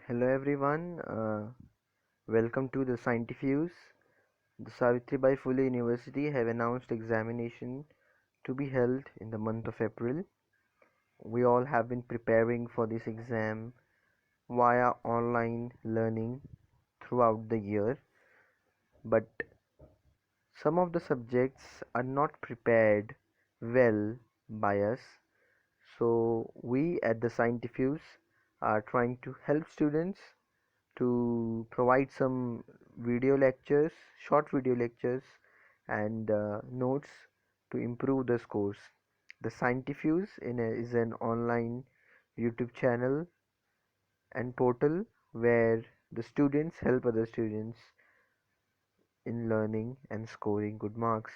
Hello everyone, welcome to the Scientifuse. The Savitribai Phule University have announced examination to be held in the month of April. We all have been preparing for this exam via online learning throughout the year, but some of the subjects are not prepared well by us. So we at the Scientifuse are trying to help students to provide some video lectures, short video lectures, and notes to improve the scores. The Scientifuse is an online YouTube channel and portal where the students help other students in learning and scoring good marks.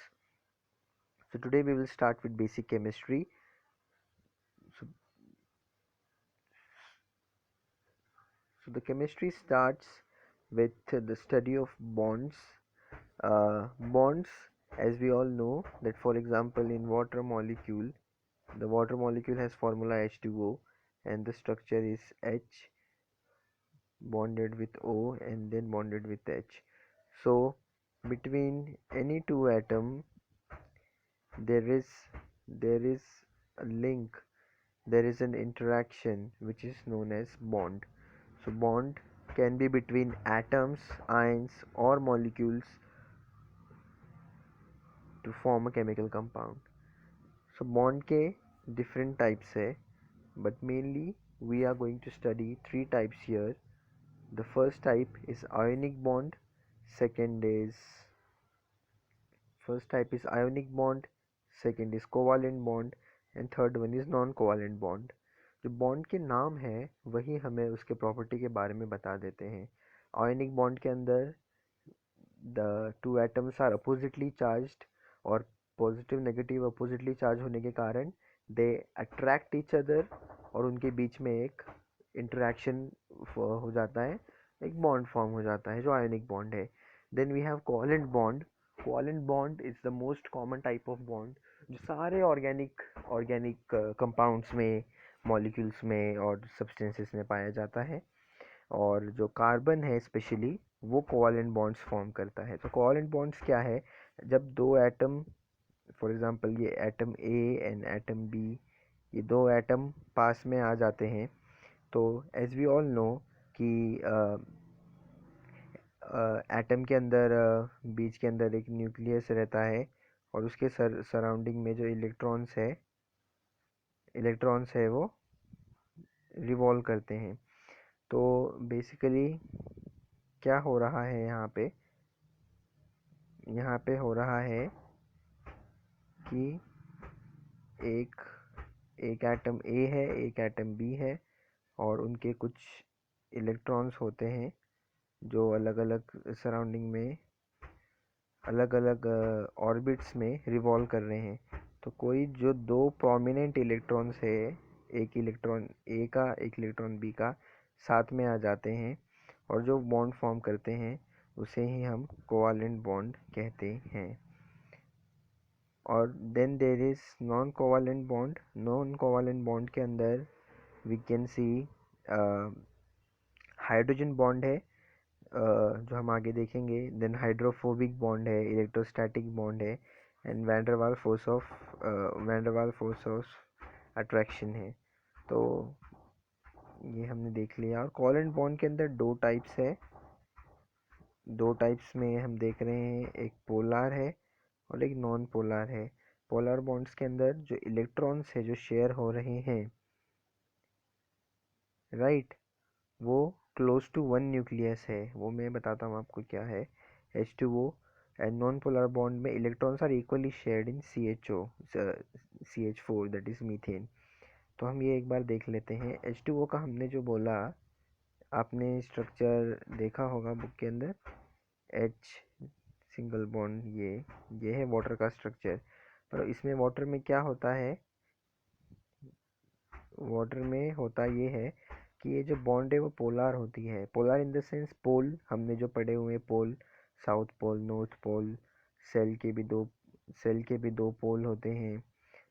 So today we will start with basic chemistry. So, so the chemistry starts with the study of bonds. Bonds, as we all know, that for example in water molecule, the water molecule has formula H2O and the structure is H bonded with O and then bonded with H. So between any two atom there is there is a link, there is an interaction which is known as bond. So bond can be between atoms, ions or molecules to form a chemical compound. So bond के different types है, but mainly we are going to study three types here. The first type is ionic bond, second is first type is ionic bond, second is covalent bond and third one is non-covalent bond. जो bond के नाम है वही हमें उसके property के बारे में बता देते हैं. आयोनिक बॉन्ड के अंदर the two atoms are oppositely charged और पॉजिटिव नेगेटिव अपोजिटली चार्ज होने के कारण दे अट्रैक्ट ईच अदर और उनके बीच में एक इंटरेक्शन हो जाता है, एक बॉन्ड फॉर्म हो जाता है जो आयोनिक बॉन्ड है. Then we have covalent bond. Covalent bond is the most common type of bond जो सारे ऑर्गेनिक कंपाउंड्स में, मॉलिक्यूल्स में और सब्सटेंसेस में पाया जाता है. और जो कार्बन है स्पेशली वो कोवैलेंट बॉन्ड्स फॉर्म करता है. तो कोवैलेंट बॉन्ड्स क्या है? जब दो एटम, फॉर एग्जांपल ये atom A and atom B, ये दो एटम पास में आ जाते हैं तो एज वी ऑल नो कि एटम के अंदर बीच के अंदर एक न्यूक्लियस रहता है और उसके सराउंडिंग में जो इलेक्ट्रॉन्स है वो रिवॉल्व करते हैं. तो बेसिकली क्या हो रहा है यहाँ पे हो रहा है कि एक एक एटम ए है, एक एटम बी है और उनके कुछ इलेक्ट्रॉन्स होते हैं जो अलग अलग सराउंडिंग में अलग अलग ऑर्बिट्स में रिवॉल्व कर रहे हैं. तो कोई जो दो प्रोमिनेंट इलेक्ट्रॉन्स है, एक इलेक्ट्रॉन ए का एक इलेक्ट्रॉन बी का साथ में आ जाते हैं और जो बॉन्ड फॉर्म करते हैं उसे ही हम कोवैलेंट बॉन्ड कहते हैं. और then there is non covalent bond. Non covalent bond के अंदर we can see hydrogen bond है जो हम आगे देखेंगे. देन हाइड्रोफोबिक बॉन्ड है, इलेक्ट्रोस्टैटिक बॉन्ड है and van der Waals force of attraction है. तो ये हमने देख लिया. और कोवैलेंट बॉन्ड के अंदर दो टाइप्स है. दो टाइप्स में हम देख रहे हैं, एक पोलर है और एक नॉन पोलर है. पोलर बॉन्ड्स के अंदर जो इलेक्ट्रॉन्स है जो शेयर हो रहे हैं, राइट, वो क्लोज टू वन न्यूक्लियस है. वो मैं बताता हूँ आपको क्या है. H2O and non polar bond में electrons are equally shared in CH4 that is methane. तो हम ये एक बार देख लेते हैं. H2O का हमने जो बोला, आपने स्ट्रक्चर देखा होगा बुक के अंदर. H सिंगल बॉन्ड, ये है वाटर का स्ट्रक्चर. पर इसमें वाटर में क्या होता है, वाटर में होता ये है कि ये जो बॉन्ड है वो पोलर होती है. Polar in the sense pole, हमने जो पढ़े हुए pole, south pole, north pole. Cell के भी दो पोल होते हैं,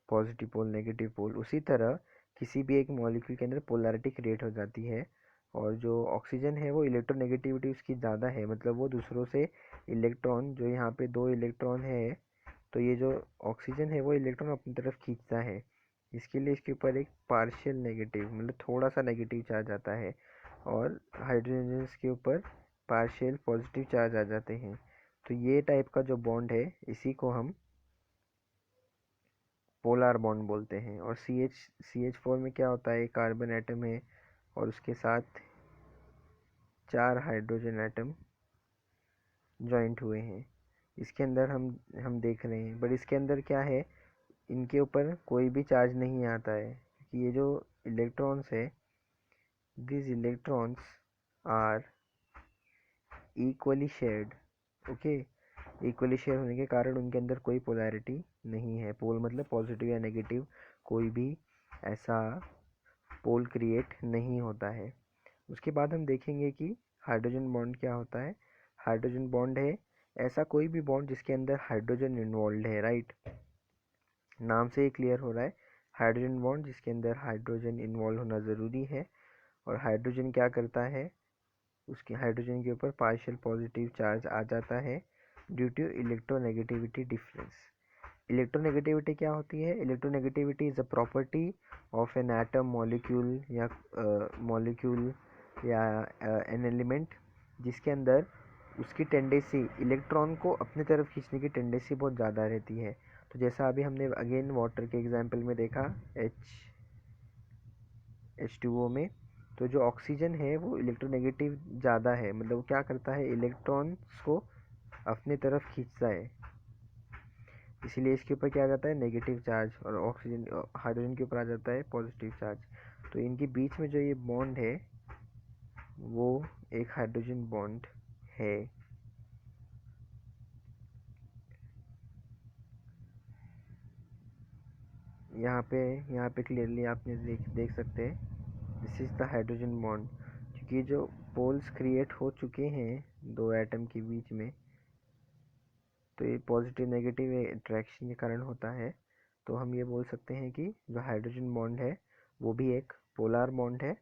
पॉजिटिव पोल, नेगेटिव पोल. उसी तरह किसी भी एक मॉलिक्यूल के अंदर पोलैरिटी क्रिएट हो जाती है और जो ऑक्सीजन है वो इलेक्ट्रोनेगेटिविटी उसकी ज़्यादा है, मतलब वो दूसरों से इलेक्ट्रॉन, जो यहाँ पे 2 इलेक्ट्रॉन है, तो ये जो ऑक्सीजन है वो इलेक्ट्रॉन अपनी तरफ खींचता है। इसके लिए इसके ऊपर एक पार्शियल नेगेटिव, मतलब थोड़ा सा नेगेटिव चार्ज आता है, और हाइड्रोजन के ऊपर पार्शियल पॉजिटिव चार्ज आ जाते हैं। तो ये टाइप का जो बॉन्ड है इसी को हम पोलर बॉन्ड बोलते हैं। और CH4 में क्या होता है, कार्बन एटम है और उसके साथ 4 हाइड्रोजन एटम जॉइंट हुए हैं। इसके अंदर हम देख रहे हैं, बट इसके अंदर क्या है, इनके ऊपर कोई भी चार्ज नहीं आता है, क्योंकि ये जो इलेक्ट्रॉन्स है, these electrons are equally shared, okay. Equally share होने के कारण उनके अंदर कोई पोलैरिटी नहीं है। पोल मतलब पॉजिटिव या नेगेटिव, कोई भी ऐसा पोल क्रिएट नहीं होता है। उसके बाद हम देखेंगे कि हाइड्रोजन बॉन्ड क्या होता है। हाइड्रोजन बॉन्ड है ऐसा कोई भी बॉन्ड जिसके अंदर हाइड्रोजन इन्वॉल्व है, राइट। नाम से ही क्लियर हो रहा है, हाइड्रोजन बॉन्ड जिसके अंदर हाइड्रोजन इन्वॉल्व होना ज़रूरी है। और हाइड्रोजन क्या करता है, उसके हाइड्रोजन के ऊपर पार्शियल पॉजिटिव चार्ज आ जाता है due to electronegativity difference. Electronegativity क्या होती है, electronegativity is a property of an atom, molecule या एन एलिमेंट, जिसके अंदर उसकी टेंडेंसी इलेक्ट्रॉन को अपनी तरफ खींचने की टेंडेंसी बहुत ज़्यादा रहती है। तो जैसा अभी हमने अगेन वाटर के एग्जांपल में देखा, H2O में, तो जो ऑक्सीजन है वो इलेक्ट्रोनेगेटिव ज़्यादा है, मतलब वो क्या करता है, इलेक्ट्रॉन्स को अपने तरफ खींचता है, इसीलिए इसके ऊपर क्या आ जाता है, नेगेटिव चार्ज, और ऑक्सीजन हाइड्रोजन के ऊपर आ जाता है पॉजिटिव चार्ज। तो इनके बीच में जो ये बॉन्ड है वो एक हाइड्रोजन बॉन्ड है। यहाँ पे क्लियरली आपने देख सकते हैं, this is the hydrogen bond. क्योंकि जो पोल्स क्रिएट हो चुके हैं दो एटम के बीच में, तो ये पॉजिटिव नेगेटिव इंट्रैक्शन के कारण होता है। तो हम ये बोल सकते हैं कि जो हाइड्रोजन बॉन्ड है वो भी एक पोलर बॉन्ड है,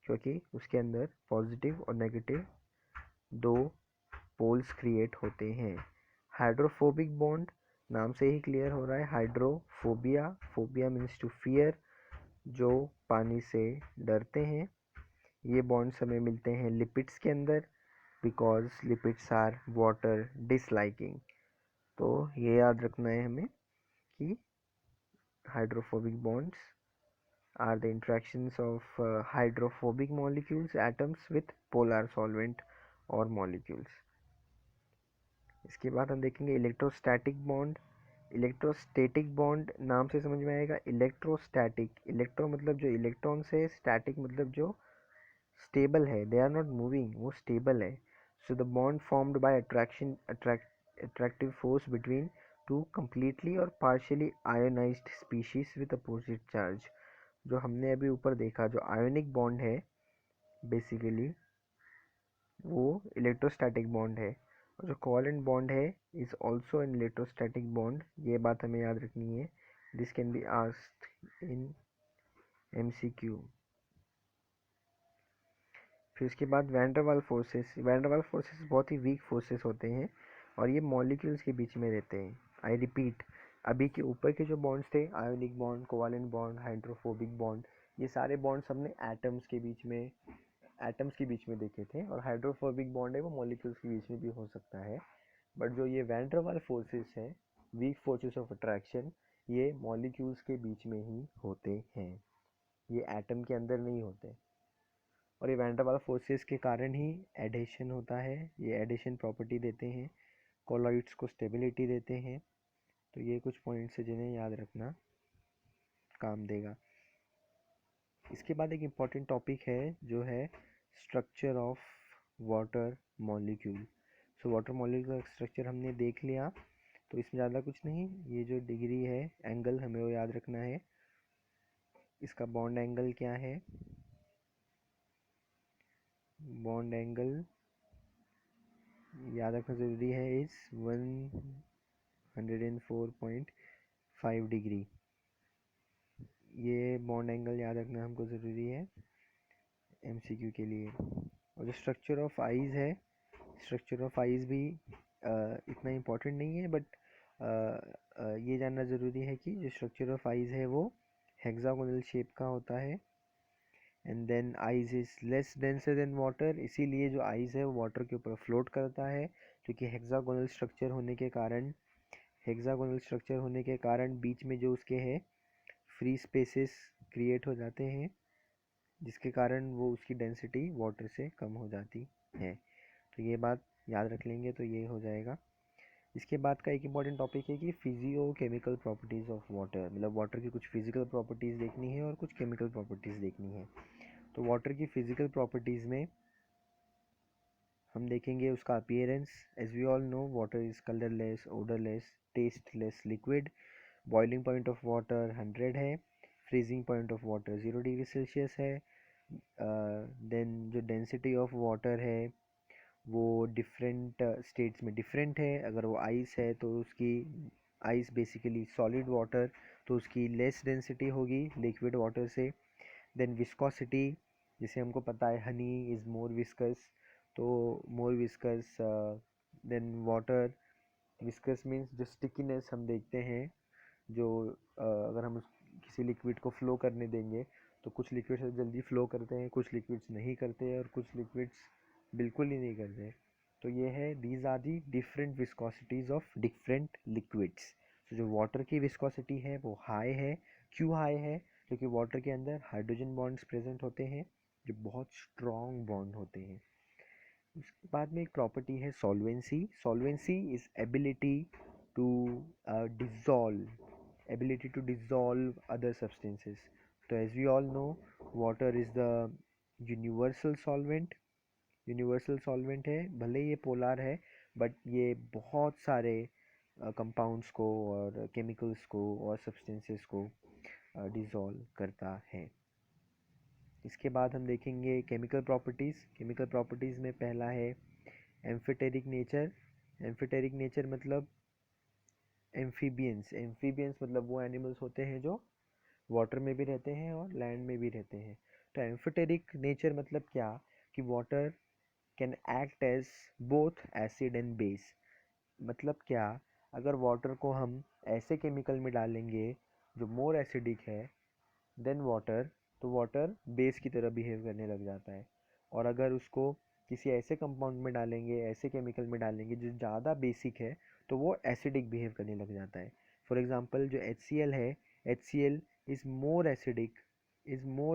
क्योंकि उसके अंदर पॉजिटिव और नेगेटिव दो पोल्स क्रिएट होते हैं। हाइड्रोफोबिक बॉन्ड, नाम से ही क्लियर हो रहा है, hydrophobia, phobia means to fear, जो पानी से डरते हैं। ये बॉन्ड्स हमें मिलते हैं लिपिड्स के अंदर, because lipids are water disliking. तो ये याद रखना है हमें कि hydrophobic bonds are the interactions of hydrophobic molecules atoms with polar solvent or molecules। इसके बाद हम देखेंगे इलेक्ट्रोस्टैटिक बॉन्ड। इलेक्ट्रोस्टैटिक बॉन्ड नाम से समझ में आएगा, इलेक्ट्रोस्टैटिक, इलेक्ट्रो मतलब जो इलेक्ट्रॉन से, स्टैटिक मतलब जो स्टेबल है, दे आर नॉट मूविंग, वो स्टेबल है। So the bond formed by attractive force between two completely और partially ionized species with opposite charge। जो हमने अभी ऊपर देखा, जो आयोनिक बॉन्ड है बेसिकली वो इलेक्ट्रोस्टैटिक बॉन्ड है, और जो कोवेलेंट बॉन्ड है is also an electrostatic bond. ये बात हमें याद रखनी है, this can be asked in MCQ। फिर उसके बाद वैंडरवाल फोर्सेस। वैंडरवाल फोर्सेस बहुत ही वीक फोर्सेस होते हैं और ये मॉलिक्यूल्स के बीच में रहते हैं। आई रिपीट, अभी के ऊपर के जो बॉन्ड्स थे, ionic bond, covalent bond, hydrophobic bond, ये सारे बॉन्ड्स हमने एटम्स के बीच में देखे थे, और हाइड्रोफोबिक बॉन्ड है वो मॉलिक्यूल्स के बीच में भी हो सकता है। बट जो ये वैंडरवाल फोर्सेस हैं, वीक फोर्सेस ऑफ अट्रैक्शन, ये मॉलिक्यूल्स के बीच में ही होते हैं, ये एटम के अंदर नहीं होते। और ये वैंडरवाल फोर्सेस के कारण ही एडेशन होता है, ये एडेशन प्रॉपर्टी देते हैं, कोलॉइड्स को स्टेबिलिटी देते हैं। तो ये कुछ पॉइंट्स है जिन्हें याद रखना काम देगा। इसके बाद एक इम्पॉर्टेंट टॉपिक है जो है structure of water molecule. So water molecule का स्ट्रक्चर हमने देख लिया, तो इसमें ज़्यादा कुछ नहीं, ये जो डिग्री है, एंगल, हमें वो याद रखना है। इसका बॉन्ड एंगल क्या है, बॉन्ड एंगल याद रखना ज़रूरी है, इज़ 104.5 डिग्री। ये बॉन्ड एंगल याद रखना हमको ज़रूरी है। MCQ के लिए। और जो स्ट्रक्चर ऑफ आइज़ है, स्ट्रक्चर ऑफ आइज़ भी इतना इम्पोर्टेंट नहीं है, बट ये जानना ज़रूरी है कि जो स्ट्रक्चर ऑफ आइज़ है वो हेक्सागोनल शेप का होता है। And then ice is less denser than water, इसीलिए जो आइज़ है वो वाटर के ऊपर फ्लोट करता है, क्योंकि हेक्सागोनल स्ट्रक्चर होने के कारण, हेक्सागोनल स्ट्रक्चर होने के कारण बीच में जो उसके है फ्री स्पेसेस क्रिएट हो जाते हैं, जिसके कारण वो उसकी डेंसिटी वाटर से कम हो जाती है। तो ये बात याद रख लेंगे तो ये हो जाएगा। इसके बाद का एक इम्पॉर्टेंट टॉपिक है कि physio chemical properties of water, मतलब वाटर की कुछ फिजिकल प्रॉपर्टीज़ देखनी है और कुछ केमिकल प्रॉपर्टीज़ देखनी है। तो वाटर की फिजिकल प्रॉपर्टीज़ में हम देखेंगे उसका appearance. As we all know water is colourless, odourless, tasteless liquid. Boiling point of water 100 है, freezing point of water 0 degree Celsius है। देन जो डेंसिटी ऑफ वाटर है वो डिफरेंट स्टेट्स में डिफरेंट है। अगर वो आइस है तो उसकी, आइस बेसिकली सॉलिड वाटर, तो उसकी लेस डेंसिटी होगी लिक्विड वाटर से। देन विस्कोसिटी, जिसे हमको पता है हनी इज़ मोर विस्कस, तो more viscous than water. Viscous means जो स्टिकीनेस हम देखते हैं, जो अगर हम किसी लिक्विड को फ्लो करने देंगे तो कुछ लिक्विड्स जल्दी फ्लो करते हैं, कुछ लिक्विड्स नहीं करते और कुछ लिक्विड्स बिल्कुल ही नहीं करते। तो ये है, these are the different viscosities of different liquids. तो जो वाटर की विस्कोसिटी है वो हाई है। क्यों हाई है? क्योंकि वाटर के अंदर हाइड्रोजन बॉन्ड्स प्रेजेंट होते हैं जो बहुत स्ट्रॉन्ग बॉन्ड होते हैं। उसके बाद में एक प्रॉपर्टी है solvency. Solvency is ability to dissolve, ability to dissolve other substances. तो as we all know water is the universal solvent, universal solvent है, भले ये पोलार है बट ये बहुत सारे कंपाउंड्स को और केमिकल्स को और सब्सटेंसेस को डिज़ोल्व करता है। इसके बाद हम देखेंगे केमिकल प्रॉपर्टीज़। केमिकल प्रॉपर्टीज़ में पहला है एम्फिटेरिक नेचर। एम्फिटेरिक नेचर मतलब एम्फीबियंस। एम्फीबियंस मतलब वो एनिमल्स होते हैं जो वाटर में भी रहते हैं और लैंड में भी रहते हैं। तो एम्फिटेरिक नेचर मतलब क्या? कि water can act as both acid and base. मतलब क्या? अगर वाटर को हम ऐसे केमिकल में डालेंगे जो मोर एसिडिक है देन वाटर, तो वाटर बेस की तरह बिहेव करने लग जाता है। और अगर उसको किसी ऐसे कंपाउंड में डालेंगे, ऐसे केमिकल में डालेंगे जो ज़्यादा बेसिक है, तो वो एसिडिक बिहेव करने लग जाता है। फॉर एग्जांपल जो HCl है, HCl is more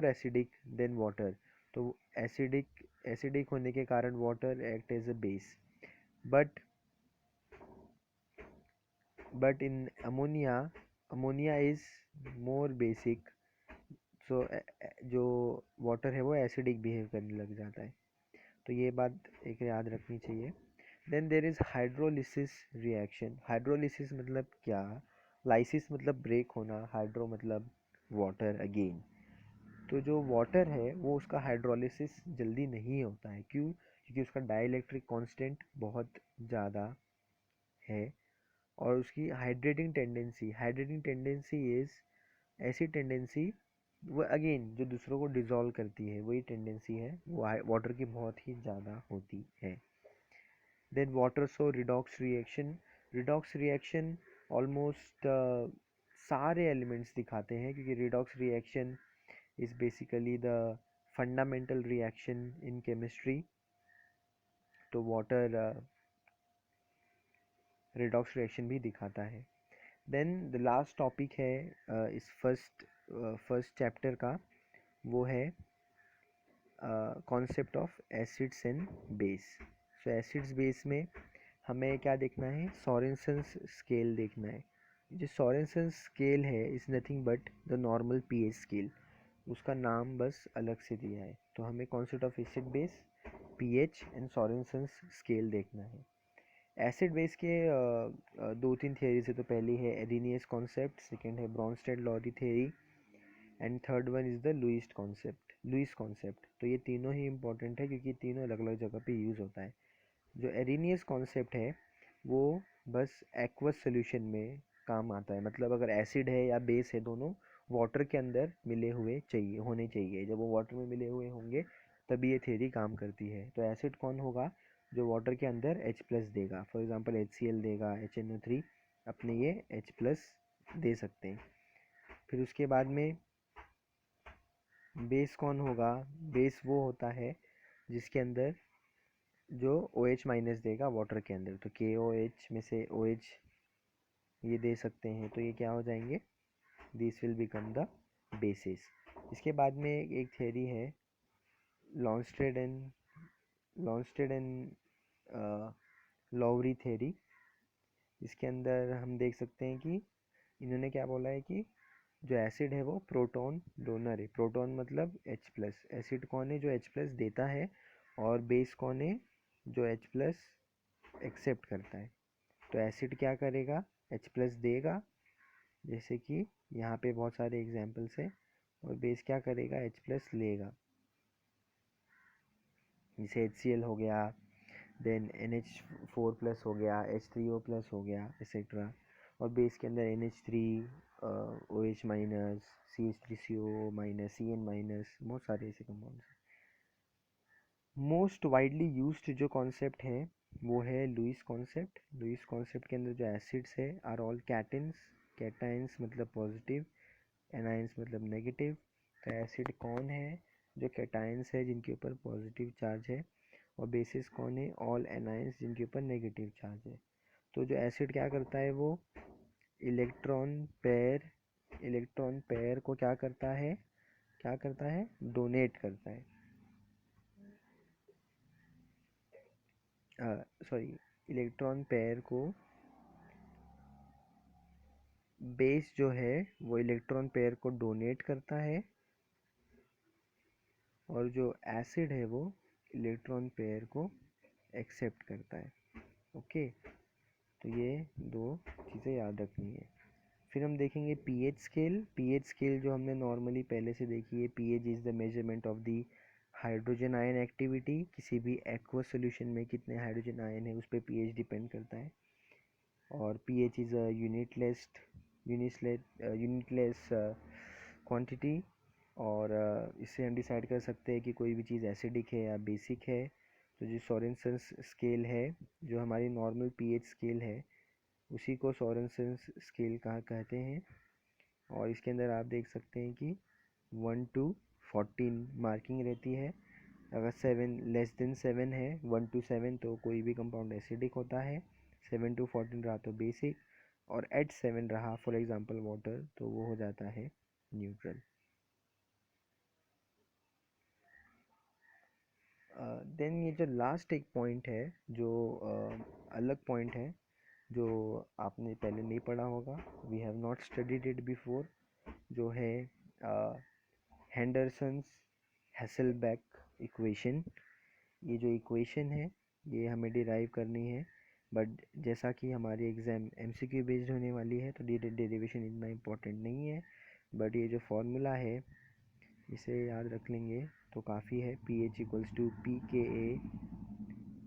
acidic than water. तो एसिडिक होने के कारण water act as a base. But in ammonia, ammonia is more basic, so जो वाटर है वो एसिडिक बिहेव करने लग जाता है। तो ये बात एक याद रखनी चाहिए। Then there is hydrolysis reaction. Hydrolysis मतलब क्या? लाइसिस मतलब ब्रेक होना, हाइड्रो मतलब वाटर अगेन। तो जो वाटर है वो उसका हाइड्रोलिसिस जल्दी नहीं होता है। क्यों? क्योंकि उसका डाइलेक्ट्रिक कांस्टेंट बहुत ज़्यादा है और उसकी हाइड्रेटिंग टेंडेंसी इज़ ऐसी टेंडेंसी, वो अगेन जो दूसरों को डिज़ोल्व करती है वही टेंडेंसी है, वो वाटर की बहुत ही ज़्यादा होती है। Then water so redox reaction. Redox reaction almost सारे एलिमेंट्स दिखाते हैं, क्योंकि redox reaction is basically the fundamental reaction in chemistry. तो वाटर रिडॉक्स रिएक्शन भी दिखाता है। देन द लास्ट टॉपिक है इस फर्स्ट चैप्टर का, वो है concept of acids and base. So acids base में हमें क्या देखना है? सोरेनसन्स स्केल देखना है। जो सोरेनसन्स स्केल है is nothing but the normal pH scale, उसका नाम बस अलग से दिया है। तो हमें concept of acid base, pH and Sorensen's scale देखना है। एसिड बेस के दो तीन थियरीज है। तो पहली है एरिनियस कॉन्सेप्ट, सेकेंड है Bronsted Lowry theory and third one is the Lewis concept. तो ये तीनों ही इंपॉर्टेंट है क्योंकि तीनों अलग अलग जगह पे यूज़ होता है। जो एरिनियस कॉन्सेप्ट है वो बस एक्वस सोल्यूशन में काम आता है, मतलब अगर एसिड है या बेस है दोनों वाटर के अंदर मिले हुए होने चाहिए। जब वो वाटर में मिले हुए होंगे तभी ये थ्योरी काम करती है। तो एसिड कौन होगा? जो वाटर के अंदर H+ देगा, फॉर एग्जांपल HCl देगा, HNO3 अपने ये H+ दे सकते हैं। फिर उसके बाद में बेस कौन होगा? बेस वो होता है जिसके अंदर जो OH- देगा वाटर के अंदर, तो KOH में से OH ये दे सकते हैं, तो ये क्या हो जाएंगे? This will become the basis. इसके बाद में एक थ्योरी है लॉन्स्टेड एंड लॉवरी थ्योरी। इसके अंदर हम देख सकते हैं कि इन्होंने क्या बोला है कि जो एसिड है वो प्रोटॉन डोनर है। प्रोटॉन मतलब H+। एसिड कौन है? जो H+ देता है, और बेस कौन है? जो H+ एक्सेप्ट करता है। तो एसिड क्या करेगा? H+ देगा, जैसे कि यहाँ पे बहुत सारे एग्जाम्पल्स हैं, और बेस क्या करेगा? H+ लेगा, जैसे HCl हो गया, देन NH4+ हो गया, H3O+ हो गया, एक्सेट्रा। और बेस के अंदर NH3, OH-, CH3CO-, CN-, बहुत सारे ऐसे कंपाउंड्स। मोस्ट वाइडली यूज्ड जो कॉन्सेप्ट है वो है लुईस कॉन्सेप्ट। लुईस कॉन्सेप्ट के अंदर जो एसिड्स है आर ऑल कैटेंस। कैटाइंस मतलब पॉजिटिव, एनाइंस मतलब नेगेटिव। तो एसिड कौन है? जो कैटाइंस है जिनके ऊपर पॉजिटिव चार्ज है, और बेसिस कौन है? ऑल एनाइंस जिनके ऊपर नेगेटिव चार्ज है। तो जो एसिड क्या करता है वो इलेक्ट्रॉन पेयर को क्या करता है? डोनेट करता है। सॉरी, इलेक्ट्रॉन पेयर को बेस जो है वो इलेक्ट्रॉन पेयर को डोनेट करता है, और जो एसिड है वो इलेक्ट्रॉन पेयर को एक्सेप्ट करता है। ओके, तो ये दो चीज़ें याद रखनी है। फिर हम देखेंगे पीएच स्केल। पीएच स्केल जो हमने नॉर्मली पहले से देखी है, pH is the measurement of the hydrogen ion activity. किसी भी एक्वस सॉल्यूशन में कितने हाइड्रोजन आयन है उस पर पीएच डिपेंड करता है। और pH is a unitless quantity, और इससे हम डिसाइड कर सकते हैं कि कोई भी चीज़ एसिडिक है या बेसिक है। तो जो सोरेनसन स्केल है, जो हमारी नॉर्मल pH स्केल है, उसी को सोरेनसन स्केल कहा कहते हैं। और इसके अंदर आप देख सकते हैं कि 1 to 14 मार्किंग रहती है। अगर 7 लेस देन 7 है, 1 to 7, तो कोई भी कंपाउंड एसिडिक होता है। 7 to 14 रहा तो बेसिक, और एट 7 रहा फॉर एग्जांपल वाटर, तो वो हो जाता है न्यूट्रल। देन ये जो लास्ट एक पॉइंट है, जो अलग पॉइंट है, जो आपने पहले नहीं पढ़ा होगा, we have not studied it before, जो है हेंडरसन्स हैसेलबैक इक्वेशन। ये जो इक्वेशन है ये हमें डिराइव करनी है, बट जैसा कि हमारी एग्ज़ाम MCQ बेस्ड होने वाली है तो डेरिवेशन इतना इम्पोर्टेंट नहीं है, बट ये जो फॉर्मूला है इसे याद रख लेंगे तो काफ़ी है। pH = pKa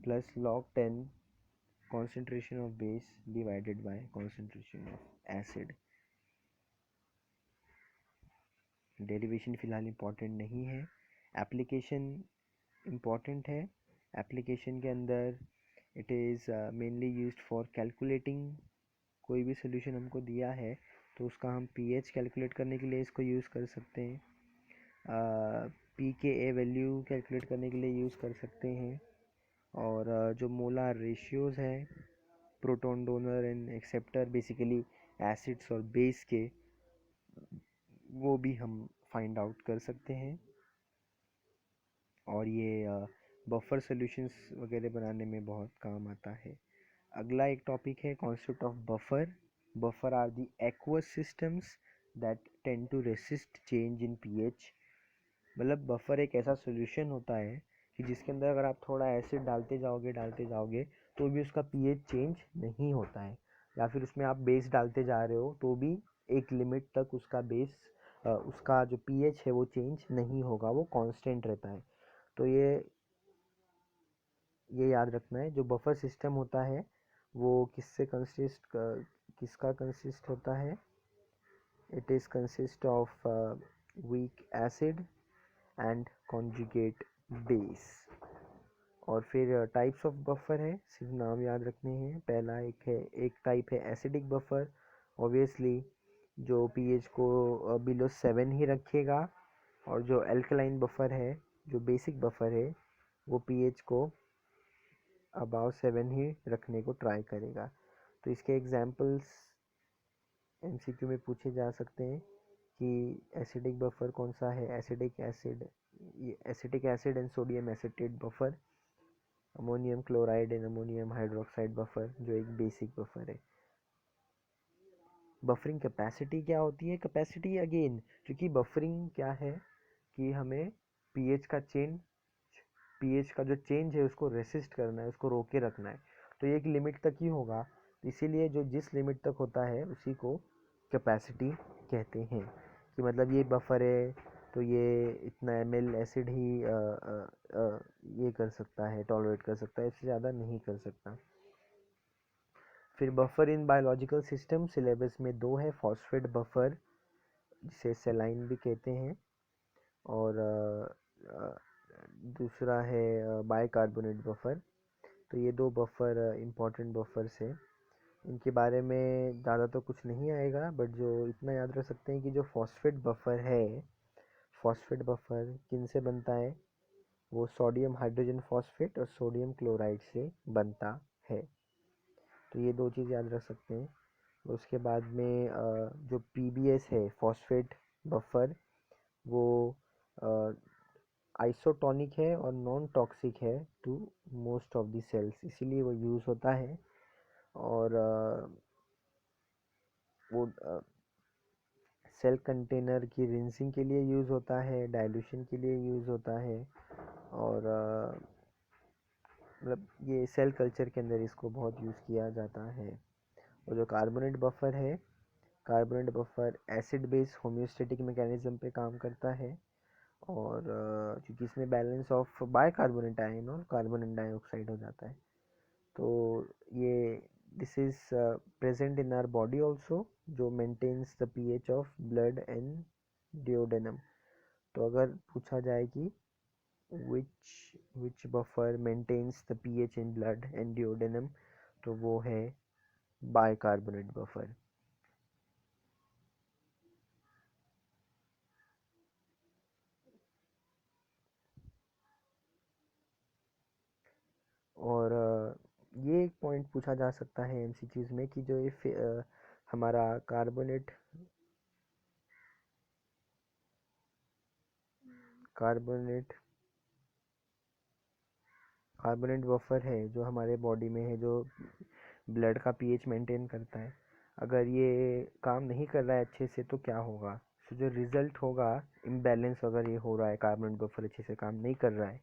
plus log 10 concentration of base divided by concentration of acid। Derivation फ़िलहाल इम्पोर्टेंट नहीं है, एप्लीकेशन इम्पॉर्टेंट है। एप्लीकेशन के अंदर it is mainly used for calculating. कोई भी सोल्यूशन हमको दिया है तो उसका हम pH कैलकुलेट करने के लिए इसको यूज़ कर सकते हैं, pKa वैल्यू कैलकुलेट करने के लिए यूज़ कर सकते हैं, और जो मोलार रेशियोज़ हैं proton donor and acceptor, basically acids और बेस के, वो भी हम फाइंड आउट कर सकते हैं। और ये बफर सॉल्यूशंस वगैरह बनाने में बहुत काम आता है। अगला एक टॉपिक है concept of buffer. Buffer are the aqueous systems that tend to resist change in pH. मतलब बफर एक ऐसा सॉल्यूशन होता है कि जिसके अंदर अगर आप थोड़ा एसिड डालते जाओगे तो भी उसका पीएच चेंज नहीं होता है, या फिर उसमें आप बेस डालते जा रहे हो तो भी एक लिमिट तक उसका जो पीएच है वो चेंज नहीं होगा, वो कांस्टेंट रहता है। तो ये याद रखना है, जो बफर सिस्टम होता है वो किसका कंसिस्ट होता है? It is consist of weak acid and conjugate base. और फिर टाइप्स ऑफ बफर है, सिर्फ नाम याद रखने हैं। पहला एक टाइप है एसिडिक बफर, ऑब्वियसली जो पीएच को बिलो 7 ही रखेगा। और जो एल्कलाइन बफर है, जो बेसिक बफर है, वो पीएच को अबाव 7 ही रखने को ट्राई करेगा। तो इसके एग्जांपल्स एमसीक्यू में पूछे जा सकते हैं कि एसिडिक बफर कौन सा है। Acetic acid and sodium acetate buffer, ammonium chloride and ammonium hydroxide buffer जो एक बेसिक बफर है। बफरिंग कैपेसिटी क्या होती है? कैपेसिटी अगेन, क्योंकि बफरिंग क्या है कि हमें पीएच का जो चेंज है उसको रेसिस्ट करना है, उसको रोके रखना है। तो ये एक लिमिट तक ही होगा, इसीलिए जो जिस लिमिट तक होता है उसी को कैपेसिटी कहते हैं। कि मतलब ये बफर है तो ये इतना ml एसिड ही ये कर सकता है, टॉलरेट कर सकता है, इससे ज़्यादा नहीं कर सकता। फिर buffer in biological system syllabus में 2 है, फॉस्फेट बफर जिसे सेलाइन भी कहते हैं, और दूसरा है बाइकार्बोनेट बफर। तो ये 2 बफर इम्पॉर्टेंट बफर्स है। इनके बारे में ज़्यादा तो कुछ नहीं आएगा, बट जो इतना याद रख सकते हैं कि जो फॉस्फेट बफर है, फॉस्फेट बफर किन से बनता है? वो सोडियम हाइड्रोजन फॉस्फेट और सोडियम क्लोराइड से बनता है। तो ये 2 चीज़ याद रख सकते हैं। उसके बाद में जो पीबीएस है, फॉस्फेट बफर, वो आइसोटोनिक है और नॉन टॉक्सिक है to most of the cells, इसीलिए वो यूज़ होता है। और वो सेल कंटेनर की रिंसिंग के लिए यूज़ होता है, डाइल्यूशन के लिए यूज़ होता है, और मतलब ये सेल कल्चर के अंदर इसको बहुत यूज़ किया जाता है। और जो कार्बोनेट बफर है, carbonate buffer acid base homeostatic mechanism पे काम करता है। और क्योंकि इसमें बैलेंस ऑफ बाइकार्बोनेट आयन और कार्बन डाइऑक्साइड हो जाता है, तो ये this is present in our body also, जो maintains the pH of blood and duodenum. तो अगर पूछा जाए कि which buffer maintains the pH in blood and duodenum, तो वो है बाइकार्बोनेट बफर। और ये एक पॉइंट पूछा जा सकता है एमसीक्यूज में कि जो ये हमारा कार्बोनेट बफर है जो हमारे बॉडी में है, जो ब्लड का पीएच मेंटेन करता है, अगर ये काम नहीं कर रहा है अच्छे से तो क्या होगा? तो जो रिजल्ट होगा, इम्बैलेंस अगर ये हो रहा है, कार्बोनेट बफर अच्छे से काम नहीं कर रहा है,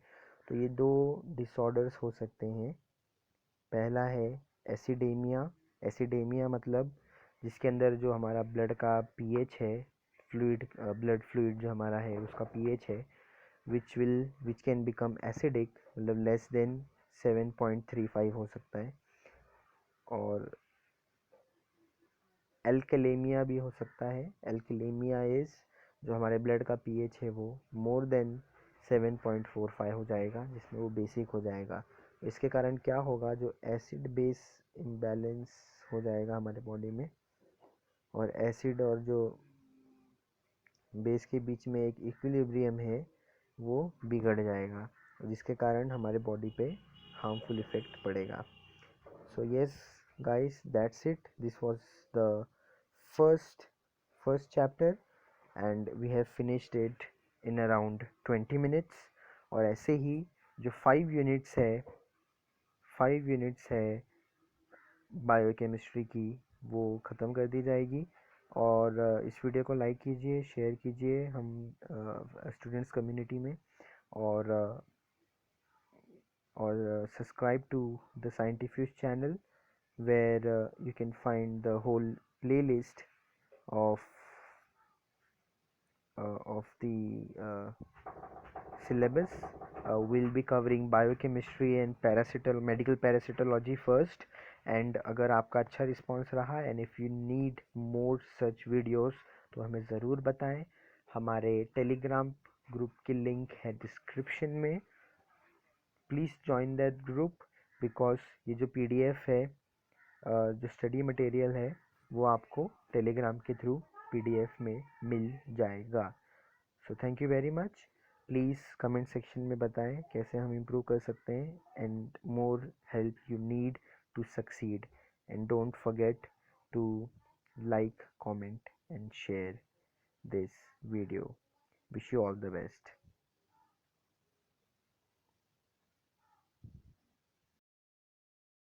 तो ये 2 डिसऑर्डर्स हो सकते हैं। पहला है एसिडेमिया। एसिडेमिया मतलब जिसके अंदर जो हमारा ब्लड का पीएच है, ब्लड फ्लूइड जो हमारा है उसका पीएच है, which can become acidic, मतलब लेस देन 7.35 हो सकता है। और एल्केलेमिया भी हो सकता है। एल्केलेमिया इज जो हमारे ब्लड का पीएच है वो मोर देन 7.45 हो जाएगा, जिसमें वो बेसिक हो जाएगा। इसके कारण क्या होगा? जो एसिड बेस इम्बैलेंस हो जाएगा हमारे बॉडी में, और एसिड और जो बेस के बीच में एक इक्विलिब्रियम है वो बिगड़ जाएगा, जिसके कारण हमारे बॉडी पे हार्मफुल इफेक्ट पड़ेगा। So yes guys, that's it. This was the first chapter and we have finished it in around 20 minutes. और ऐसे ही जो 5 यूनिट्स है बायोकेमिस्ट्री की, वो ख़त्म कर दी जाएगी। और इस वीडियो को लाइक कीजिए, शेयर कीजिए हम स्टूडेंट्स कम्युनिटी में, और subscribe to the Scientific channel, where you can find the whole playlist of the syllabus. We'll be covering biochemistry and medical parasitology first, and अगर आपका अच्छा रिस्पॉन्स रहा and if you need more such videos तो हमें ज़रूर बताएं। हमारे Telegram group की लिंक है डिस्क्रिप्शन में, please join that group because ये जो PDF है, जो स्टडी मटेरियल है, वो आपको टेलीग्राम के थ्रू PDF में मिल जाएगा। So thank you very much. Please comment section में बताएं कैसे हम इम्प्रूव कर सकते हैं and more help you need to succeed, and don't forget to like, comment and share this video. Wish you all the best.